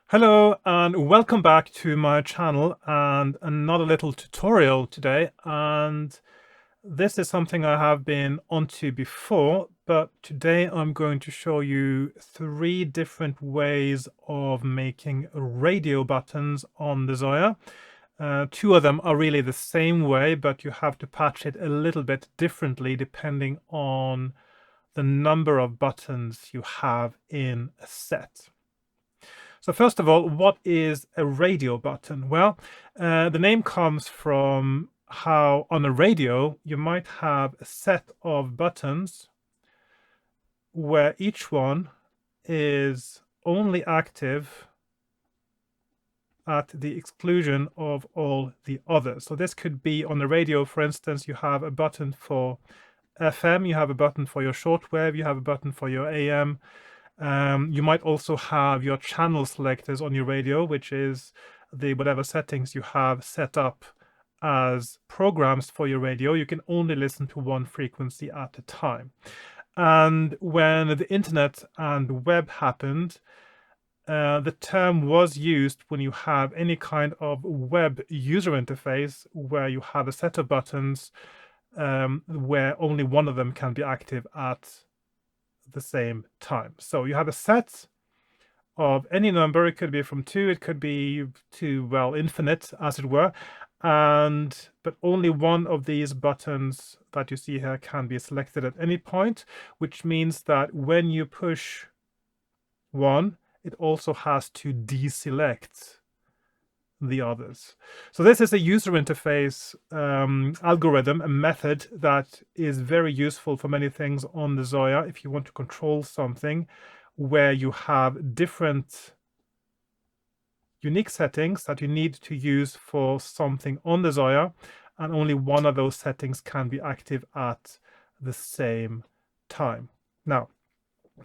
Hello and welcome back to my channel and another little tutorial today. And this is something I have been onto before, but today I'm going to show you 3 different ways of making radio buttons on the Zoia. 2 of them are really the same way, but you have to patch it a little bit differently depending on the number of buttons you have in a set. So first of all, what is a radio button? Well, the name comes from how on a radio you might have a set of buttons where each one is only active at the exclusion of all the others. So this could be on the radio, for instance, you have a button for FM, you have a button for your shortwave, you have a button for your AM. You might also have your channel selectors on your radio, which is the whatever settings you have set up as programs for your radio. You can only listen to one frequency at a time. And when the internet and web happened, the term was used when you have any kind of web user interface where you have a set of buttons where only one of them can be active at the same time. So you have a set of any number. It could be from 2, it could be to, well, infinite, as it were. But only one of these buttons that you see here can be selected at any point, which means that when you push one, it also has to deselect the others. So this is a user interface algorithm, a method that is very useful for many things on the Zoia if you want to control something where you have different unique settings that you need to use for something on the Zoia, and only one of those settings can be active at the same time. Now,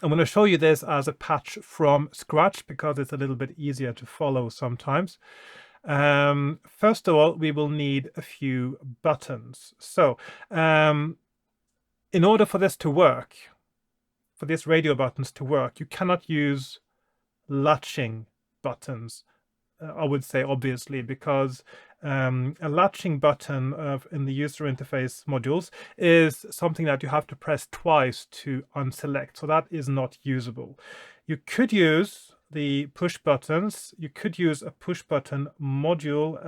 I'm going to show you this as a patch from scratch because it's a little bit easier to follow sometimes. First of all, we will need a few buttons. So in order for this to work, for these radio buttons to work, you cannot use latching buttons, I would say, obviously, because a latching button in the user interface modules is something that you have to press twice to unselect. So that is not usable. You could use the push buttons. You could use a push button module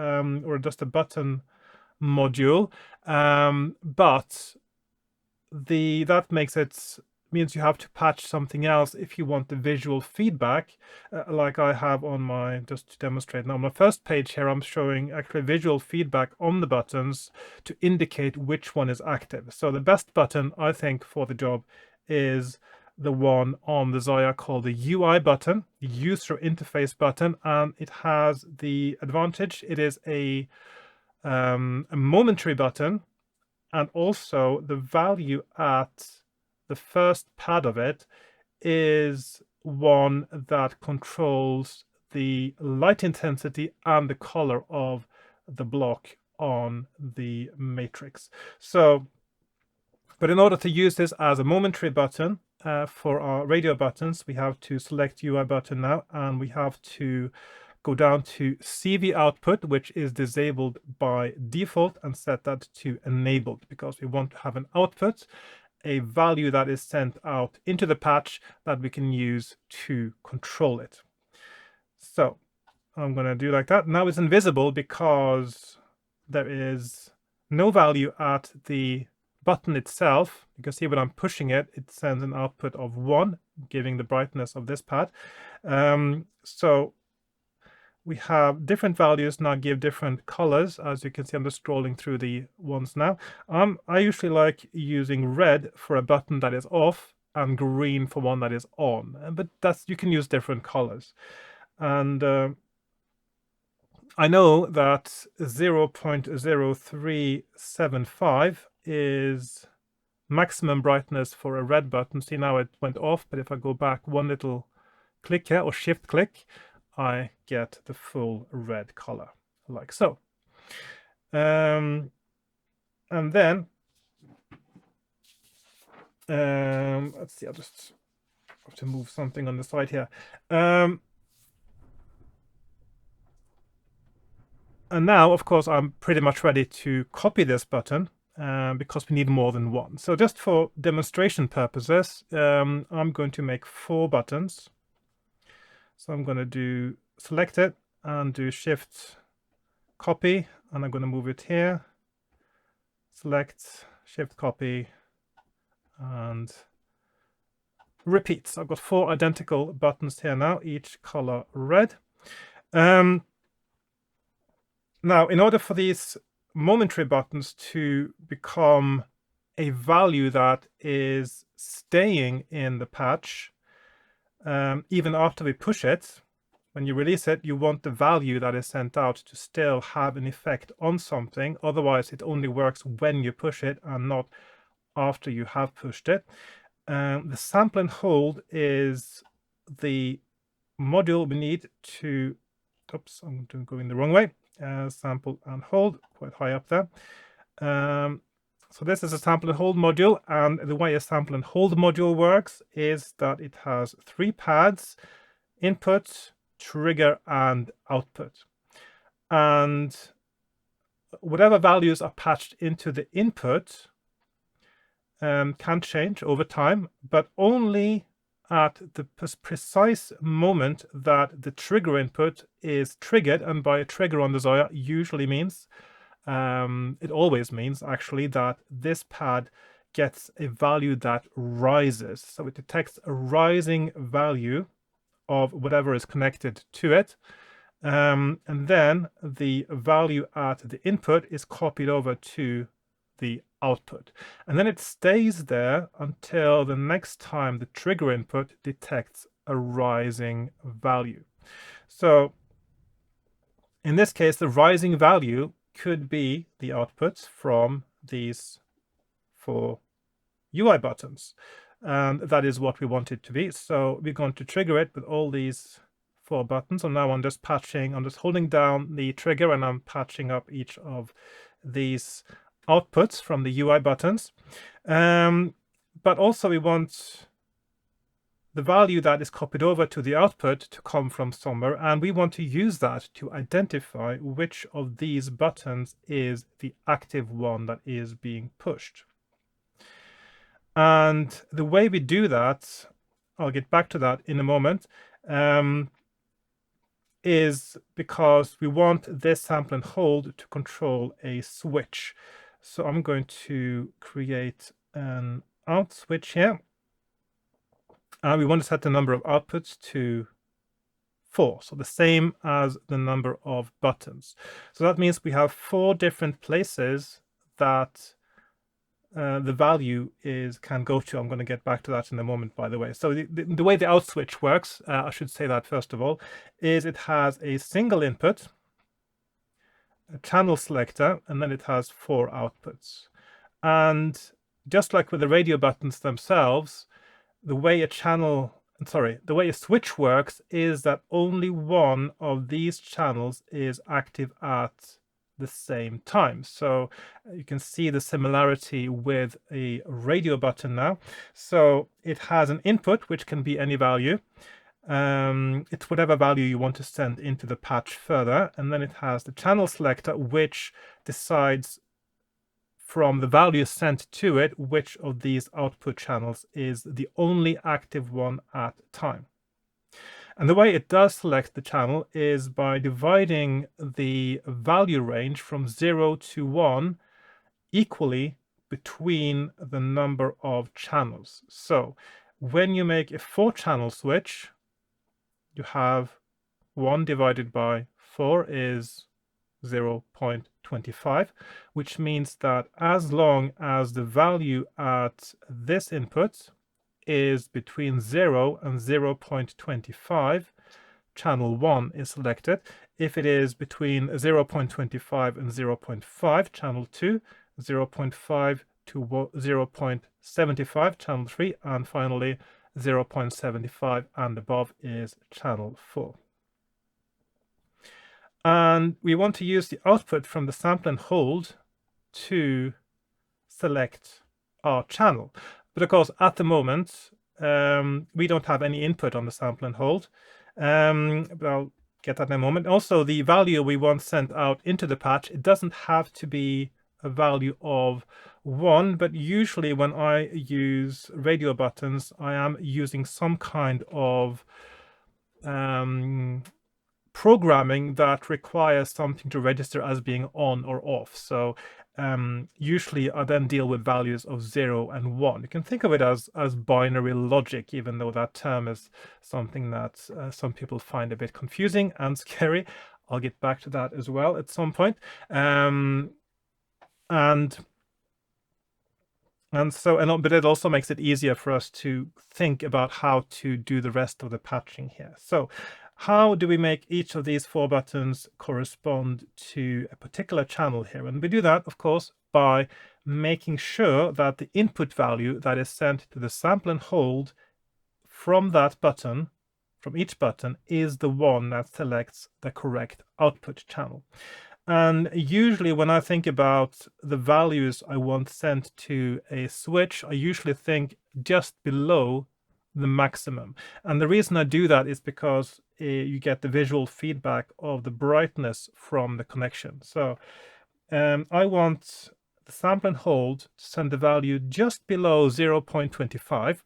or just a button module, but that means you have to patch something else if you want the visual feedback, like I have on my, just to demonstrate now, on my first page here, I'm showing actually visual feedback on the buttons to indicate which one is active. So the best button, I think, for the job is the one on the Zoia called the UI button, the user interface button, and it has the advantage, it is a momentary button, and also the value at the first pad of it is one that controls the light intensity and the color of the block on the matrix. So, but in order to use this as a momentary button for our radio buttons, we have to select UI button now, and we have to go down to CV output, which is disabled by default, and set that to enabled because we want to have an output, a value that is sent out into the patch that we can use to control it. So I'm going to do like that. Now it's invisible because there is no value at the button itself. You can see when I'm pushing it, it sends an output of 1, giving the brightness of this pad. So we have different values now give different colors. As you can see, I'm just scrolling through the ones now. I usually like using red for a button that is off and green for one that is on, but you can use different colors. And I know that 0.0375 is maximum brightness for a red button. See, now it went off, but if I go back one little click here or shift click, I get the full red color, like so. And then, let's see, I'll just have to move something on the side here. And now, of course, I'm pretty much ready to copy this button because we need more than one. So just for demonstration purposes, I'm going to make 4 buttons. So I'm going to do select it and do Shift copy, and I'm going to move it here. Select, Shift copy, and repeat. So I've got 4 identical buttons here now, each color red. Now, in order for these momentary buttons to become a value that is staying in the patch, even after we push it, when you release it, you want the value that is sent out to still have an effect on something. Otherwise, it only works when you push it and not after you have pushed it. The sample and hold is the module we need to, oops, I'm going the wrong way. Sample and hold, quite high up there. So this is a sample and hold module, and the way a sample and hold module works is that it has 3 pads: input, trigger, and output. And whatever values are patched into the input can change over time, but only at the precise moment that the trigger input is triggered. And by a trigger on the Zoia usually means, it always means actually, that this pad gets a value that rises. So it detects a rising value of whatever is connected to it. And then the value at the input is copied over to the output. And then it stays there until the next time the trigger input detects a rising value. So in this case, the rising value could be the outputs from these 4 UI buttons. And that is what we want it to be. So we're going to trigger it with all these 4 buttons. And now I'm just patching, I'm just holding down the trigger and I'm patching up each of these outputs from the UI buttons. But also we want the value that is copied over to the output to come from somewhere, and we want to use that to identify which of these buttons is the active one that is being pushed. And the way we do that, I'll get back to that in a moment, is because we want this sample and hold to control a switch. So I'm going to create an out switch here. And we want to set the number of outputs to 4, so the same as the number of buttons. So that means we have 4 different places that the value can go to. I'm going to get back to that in a moment, by the way. So the way the out switch works, I should say that first of all, is it has a single input, a channel selector, and then it has 4 outputs. And just like with the radio buttons themselves, the way a switch works is that only one of these channels is active at the same time. So you can see the similarity with a radio button now. So it has an input, which can be any value. It's whatever value you want to send into the patch further. And then it has the channel selector, which decides from the value sent to it which of these output channels is the only active one at the time. And the way it does select the channel is by dividing the value range from 0 to 1 equally between the number of channels. So when you make a 4-channel switch, you have 1 divided by 4 is 0.25, which means that as long as the value at this input is between 0 and 0.25, channel 1 is selected. If it is between 0.25 and 0.5, channel 2, 0.5 to 0.75, channel 3, and finally 0.75 and above is channel 4. And we want to use the output from the sample and hold to select our channel. But of course, at the moment, we don't have any input on the sample and hold. But I'll get that in a moment. Also, the value we want sent out into the patch, it doesn't have to be a value of 1, but usually when I use radio buttons, I am using some kind of programming that requires something to register as being on or off. So usually I then deal with values of 0 and 1. You can think of it as binary logic, even though that term is something that some people find a bit confusing and scary. I'll get back to that as well at some point. But it also makes it easier for us to think about how to do the rest of the patching here. So how do we make each of these 4 buttons correspond to a particular channel here? And we do that, of course, by making sure that the input value that is sent to the sample and hold from that button, from each button, is the one that selects the correct output channel. And usually when I think about the values I want sent to a switch, I usually think just below the maximum. And the reason I do that is because you get the visual feedback of the brightness from the connection. So I want the sample and hold to send the value just below 0.25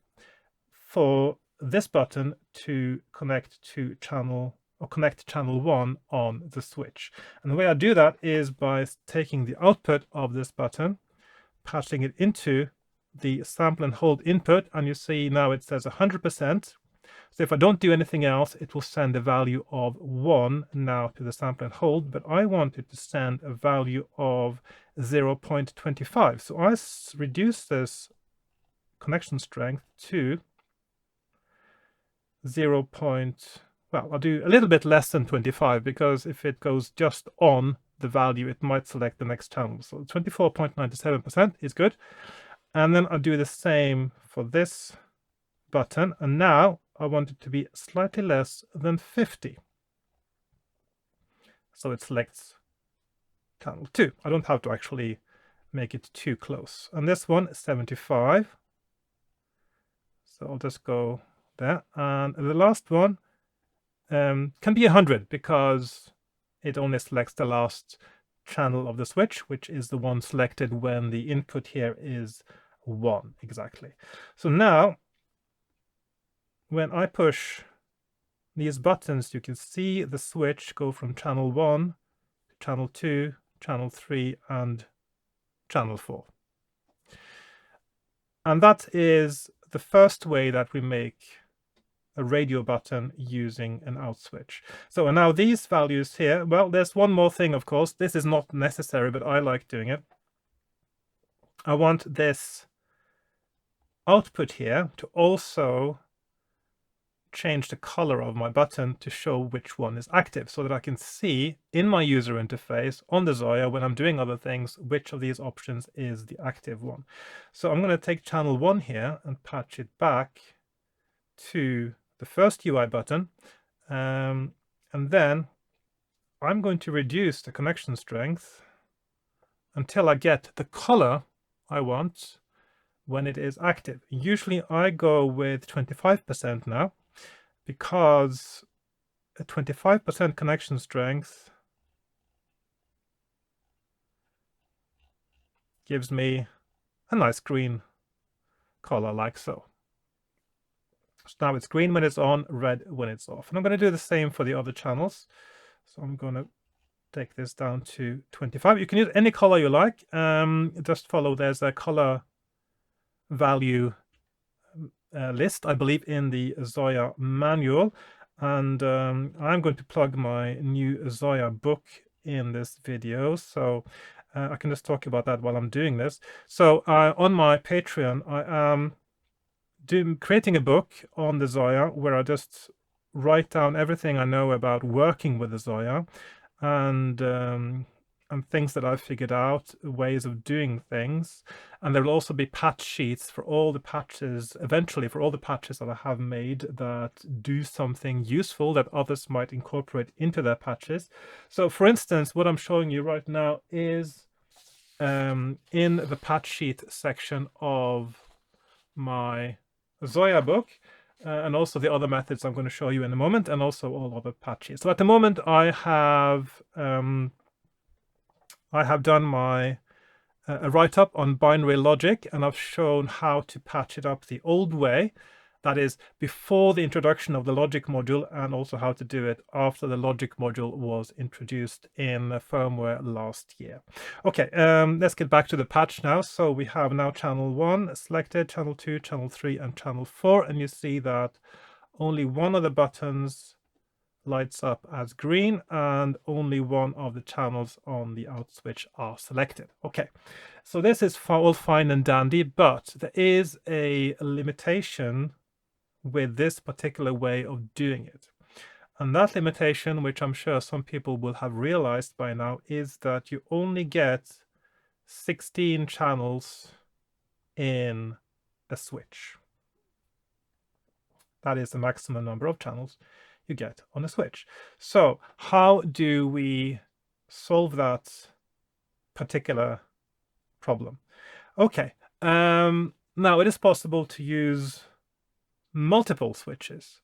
for this button to connect to channel 1 on the switch. And the way I do that is by taking the output of this button, patching it into the sample and hold input, and you see now it says 100%. So if I don't do anything else, it will send a value of 1 now to the sample and hold, but I want it to send a value of 0.25. So I reduce this connection strength to 0. Well, I'll do a little bit less than 25, because if it goes just on the value, it might select the next channel. So 24.97% is good. And then I'll do the same for this button. And now I want it to be slightly less than 50. So it selects channel 2. I don't have to actually make it too close. And this one is 75. So I'll just go there. And the last one can be 100, because it only selects the last channel of the switch, which is the one selected when the input here is 1 exactly. So now when I push these buttons, you can see the switch go from channel 1 to channel 2, channel 3, and channel 4. And that is the first way that we make a radio button using an out switch. So now these values here, well, there's one more thing, of course. This is not necessary, but I like doing it. I want this output here to also change the color of my button to show which one is active, so that I can see in my user interface on the Zoia, when I'm doing other things, which of these options is the active one. So I'm going to take channel 1 here and patch it back to the first UI button, and then I'm going to reduce the connection strength until I get the color I want when it is active. Usually I go with 25% now, because a 25% connection strength gives me a nice green color like so. So now it's green when it's on, red when it's off. And I'm going to do the same for the other channels. So I'm going to take this down to 25. You can use any color you like. Just follow, there's a color value list, I believe, in the Zoia manual. And I'm going to plug my new Zoia book in this video. So I can just talk about that while I'm doing this. So on my Patreon, I am creating a book on the Zoia, where I just write down everything I know about working with the Zoia, and things that I've figured out, ways of doing things. And there will also be patch sheets for all the patches, eventually for all the patches that I have made that do something useful that others might incorporate into their patches. So for instance, what I'm showing you right now is in the patch sheet section of my Zoia book. and also the other methods I'm going to show you in a moment, and also all other patches. So at the moment I have done my a write-up on binary logic, and I've shown how to patch it up the old way, that is before the introduction of the logic module, and also how to do it after the logic module was introduced in firmware last year. Okay, let's get back to the patch now. So we have now channel 1 selected, channel 2, channel 3, and channel 4, and you see that only one of the buttons lights up as green, and only one of the channels on the out switch are selected. Okay, so this is all fine and dandy, but there is a limitation with this particular way of doing it. And that limitation, which I'm sure some people will have realized by now, is that you only get 16 channels in a switch. That is the maximum number of channels you get on a switch. So how do we solve that particular problem? Okay, now it is possible to use multiple switches,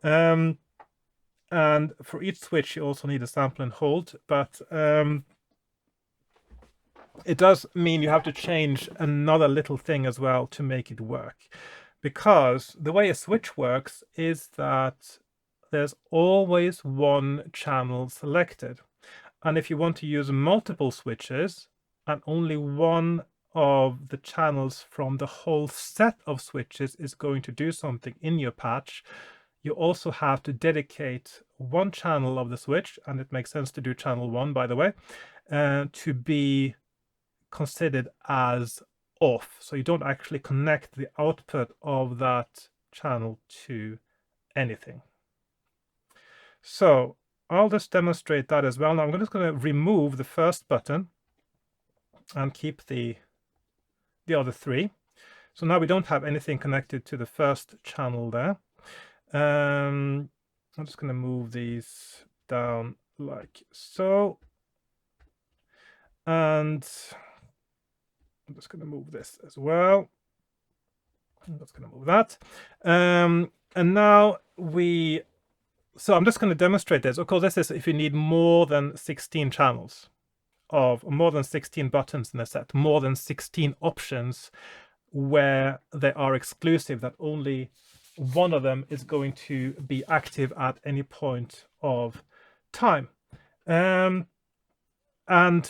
and for each switch you also need a sample and hold, but it does mean you have to change another little thing as well to make it work, because the way a switch works is that there's always one channel selected, and if you want to use multiple switches and only one of the channels from the whole set of switches is going to do something in your patch, you also have to dedicate one channel of the switch, and it makes sense to do channel 1, by the way, to be considered as off, so you don't actually connect the output of that channel to anything. So I'll just demonstrate that as well. Now I'm just going to remove the first button and keep the other 3. So now we don't have anything connected to the first channel there. I'm just going to move these down like so, and I'm just going to move this as well. I'm just going to move that, and now so I'm just going to demonstrate this. Of course, this is if you need more than 16 channels, of more than 16 buttons in a set, more than 16 options where they are exclusive, that only one of them is going to be active at any point of time. And so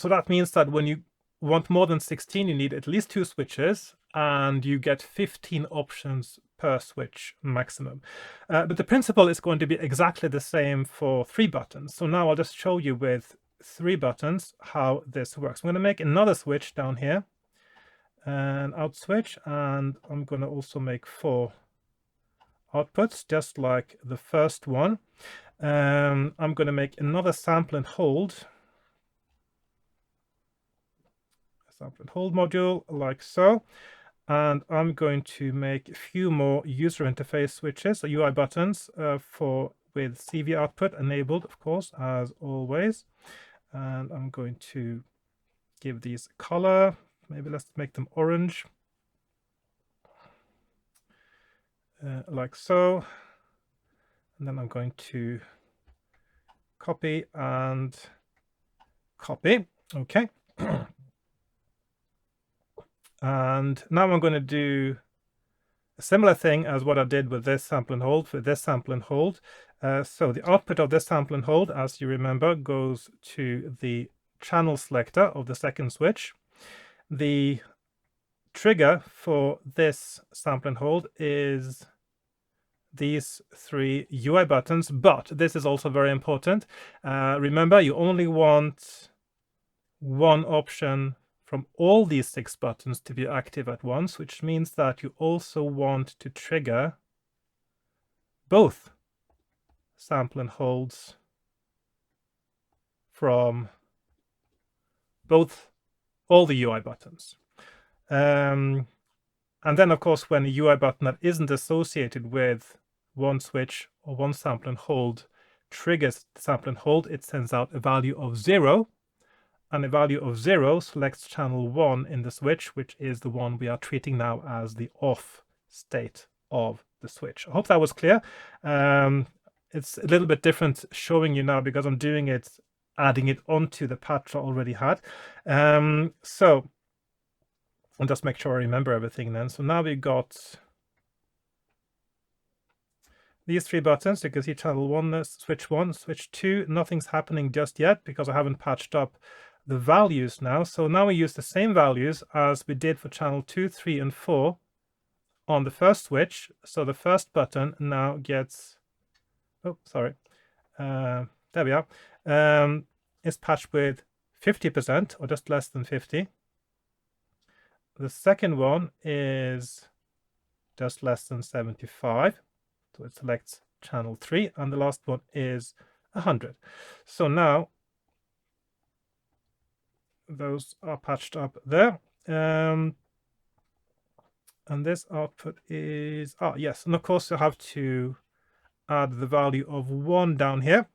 that means that when you want more than 16, you need at least 2 switches, and you get 15 options per switch maximum. But the principle is going to be exactly the same for 3 buttons. So now I'll just show you with 3 buttons how this works. I'm going to make another switch down here, an out switch, and I'm going to also make 4 outputs, just like the first one. I'm going to make another sample and hold. Sample and hold module, like so. And I'm going to make a few more user interface switches, UI buttons, with CV output enabled, of course, as always. And I'm going to give these color. Maybe let's make them orange, like so. And then I'm going to copy and copy. Okay. And now I'm going to do a similar thing as what I did with this sample and hold, with this sample and hold. So the output of this sample and hold, as you remember, goes to the channel selector of the second switch. The trigger for this sample and hold is these 3 UI buttons, but this is also very important. Remember, you only want one option from all these 6 buttons to be active at once, which means that you also want to trigger both sample and holds from all the UI buttons. And then, of course, when a UI button that isn't associated with one switch or one sample and hold triggers the sample and hold, it sends out a value of 0. And a value of 0 selects channel 1 in the switch, which is the one we are treating now as the off state of the switch. I hope that was clear. It's a little bit different showing you now because I'm doing it, adding it onto the patch I already had. So I'll just make sure I remember everything then. So now we got these three buttons. You can see channel 1, switch 1, switch 2. Nothing's happening just yet because I haven't patched up the values now. So now we use the same values as we did for channel 2, 3, and 4 on the first switch. So the first button now gets, oh, sorry, there we are, is patched with 50% or just less than 50. The second one is just less than 75. So it selects channel 3, and the last one is 100. So now those are patched up there. And this output is, yes, and of course you have to add the value of 1 down here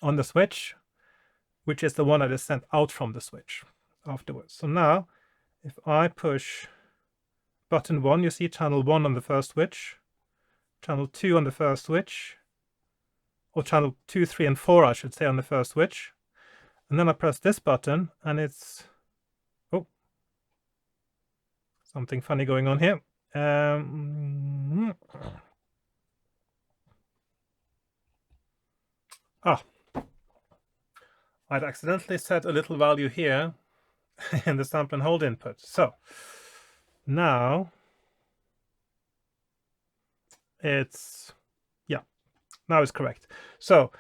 on the switch, which is the one that is sent out from the switch afterwards. So now if I push button 1, you see channel 1 on the first switch, channel 2 on the first switch, or channel 2, 3, and 4, I should say, on the first switch. And then I press this button, and it's, oh, something funny going on here. I'd accidentally set a little value here in the sample and hold input. So now it's, yeah, now it's correct. So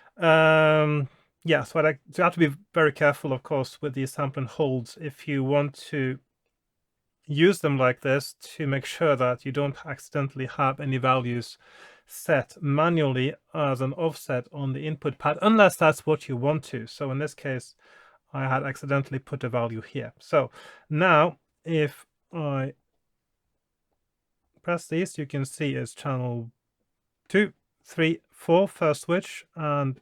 yeah, so you have to be very careful, of course, with these sample and holds if you want to use them like this, to make sure that you don't accidentally have any values set manually as an offset on the input pad, unless that's what you want to. So in this case, I had accidentally put a value here. So now if I press these, you can see it's channel 2, 3, 4 first switch, and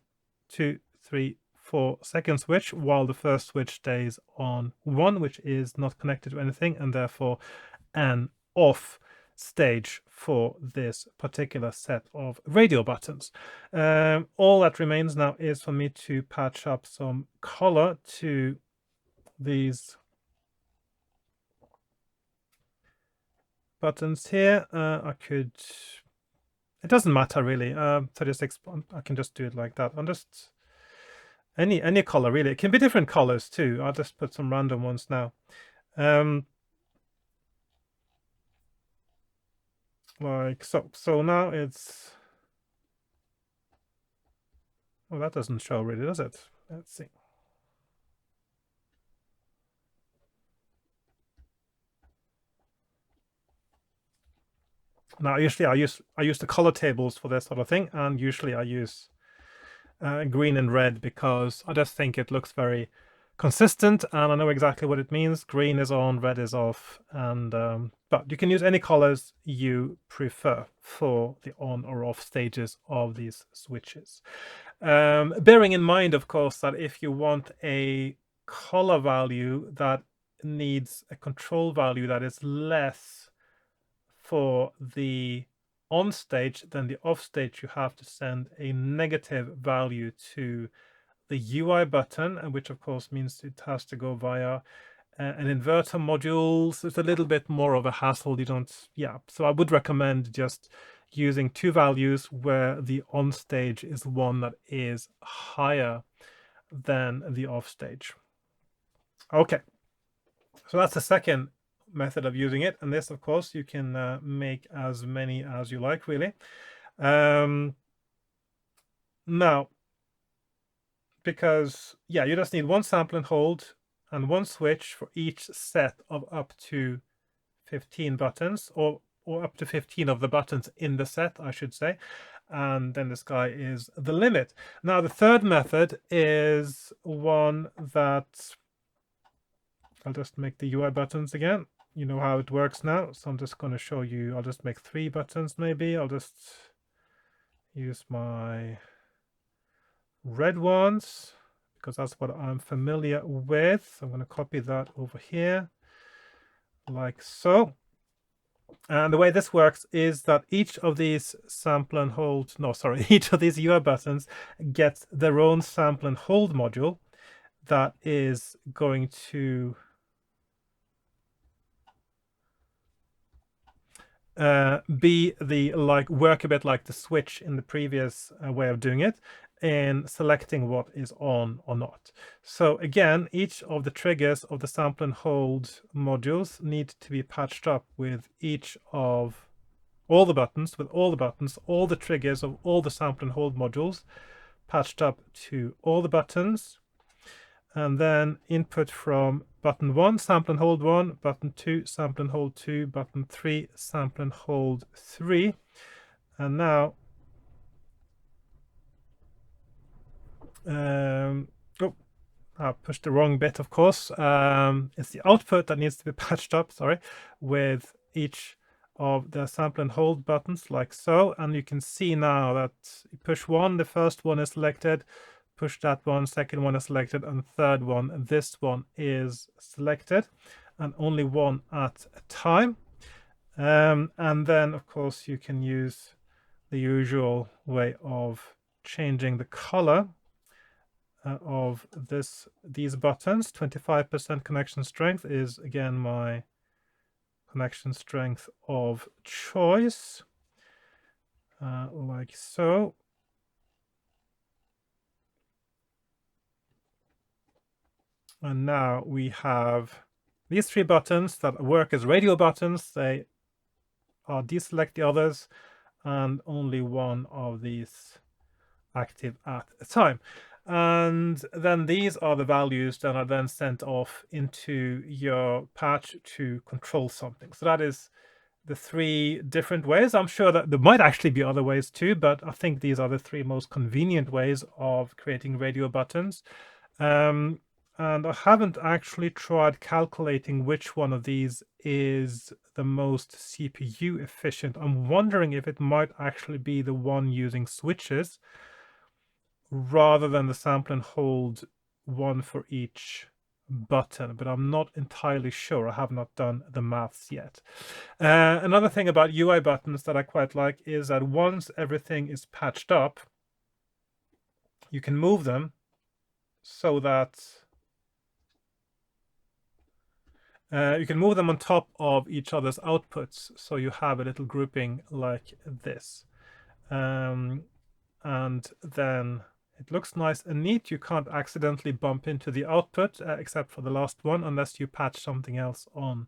2, 3, 4 second switch, while the first switch stays on 1, which is not connected to anything, and therefore an off stage for this particular set of radio buttons. All that remains now is for me to patch up some color to these buttons here. I could, it doesn't matter really, 36, I can just do it like that. I'm just any color really. It can be different colors too. I'll just put some random ones now. Like so. So now it's, well, that doesn't show really, does it? Let's see. Now usually I use the color tables for this sort of thing, and usually I use green and red because I just think it looks very consistent and I know exactly what it means. Green is on, red is off, and but you can use any colors you prefer for the on or off stages of these switches. Bearing in mind, of course, that if you want a color value that needs a control value that is less for the on stage than the off stage, you have to send a negative value to the UI button, and which of course means it has to go via an inverter module. So it's a little bit more of a hassle. You don't, yeah. So I would recommend just using 2 values where the on stage is one that is higher than the off stage. Okay, so that's the second method of using it, and this of course you can make as many as you like really. Now, because yeah, you just need 1 sample and hold and 1 switch for each set of up to 15 buttons, or up to 15 of the buttons in the set, I should say, and then the sky is the limit. Now the third method is one that I'll just make the UI buttons again. You know how it works now, so I'm just going to show you. I'll just make 3 buttons maybe. I'll just use my red ones because that's what I'm familiar with. I'm going to copy that over here like so. And the way this works is that each of these sample and hold, no, sorry, each of these UI buttons gets their own sample and hold module that is going to work a bit like the switch in the previous way of doing it in selecting what is on or not. So again, each of the triggers of the sample and hold modules need to be patched up with each of all the buttons, all the triggers of all the sample and hold modules patched up to all the buttons, and then input from button 1, sample and hold 1, button 2, sample and hold 2, button 3, sample and hold 3. And now, oh, I pushed the wrong bit, of course. It's the output that needs to be patched up, sorry, with each of the sample and hold buttons like so. And you can see now that you push 1, the first one is selected, push that one, second one is selected, and third one, this one is selected, and only one at a time. And then, of course, you can use the usual way of changing the color of these buttons. 25% connection strength is, again, my connection strength of choice, like so. And now we have these 3 buttons that work as radio buttons. They are deselect the others, and only one of these active at a time. And then these are the values that are then sent off into your patch to control something. So that is the 3 different ways. I'm sure that there might actually be other ways too, but I think these are the 3 most convenient ways of creating radio buttons. And I haven't actually tried calculating which one of these is the most CPU efficient. I'm wondering if it might actually be the one using switches rather than the sample and hold one for each button, but I'm not entirely sure. I have not done the maths yet. Another thing about UI buttons that I quite like is that once everything is patched up, you can move them so that you can move them on top of each other's outputs, so you have a little grouping like this. And then it looks nice and neat. You can't accidentally bump into the output, except for the last one, unless you patch something else on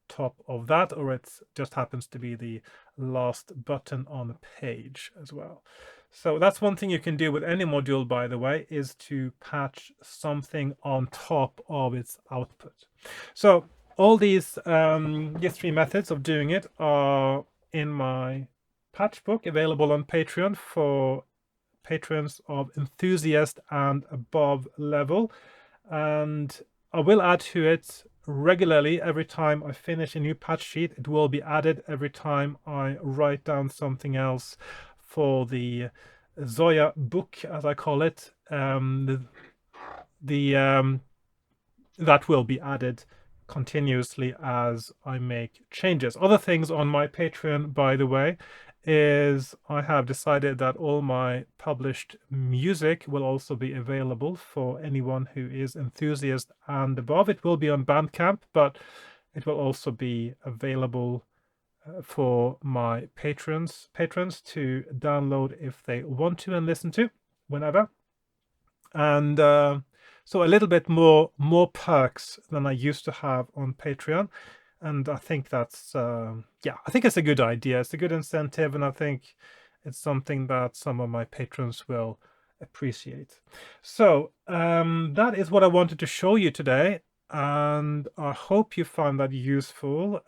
top of that, or it just happens to be the last button on the page as well. So that's one thing you can do with any module, by the way, is to patch something on top of its output. So all these 3 methods of doing it are in my patch book, available on Patreon for patrons of enthusiast and above level. And I will add to it regularly every time I finish a new patch sheet. It will be added every time I write down something else for the Zoia book, as I call it. That will be added continuously as I make changes. Other things on my Patreon, by the way, is I have decided that all my published music will also be available for anyone who is enthusiast and above. It will be on Bandcamp, but it will also be available for my patrons to download if they want to and listen to whenever. And so a little bit more perks than I used to have on Patreon. And I think that's, yeah, I think it's a good idea. It's a good incentive, and I think it's something that some of my patrons will appreciate. So that is what I wanted to show you today. And I hope you found that useful,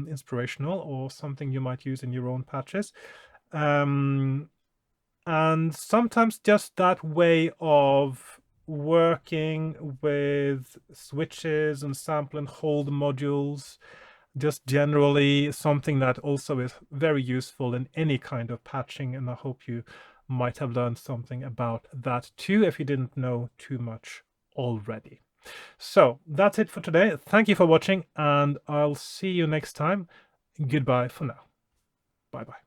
inspirational, or something you might use in your own patches. And sometimes just that way of working with switches and sample and hold modules, just generally something that also is very useful in any kind of patching. And I hope you might have learned something about that too, if you didn't know too much already. So that's it for today. Thank you for watching, and I'll see you next time goodbye for now. Bye bye.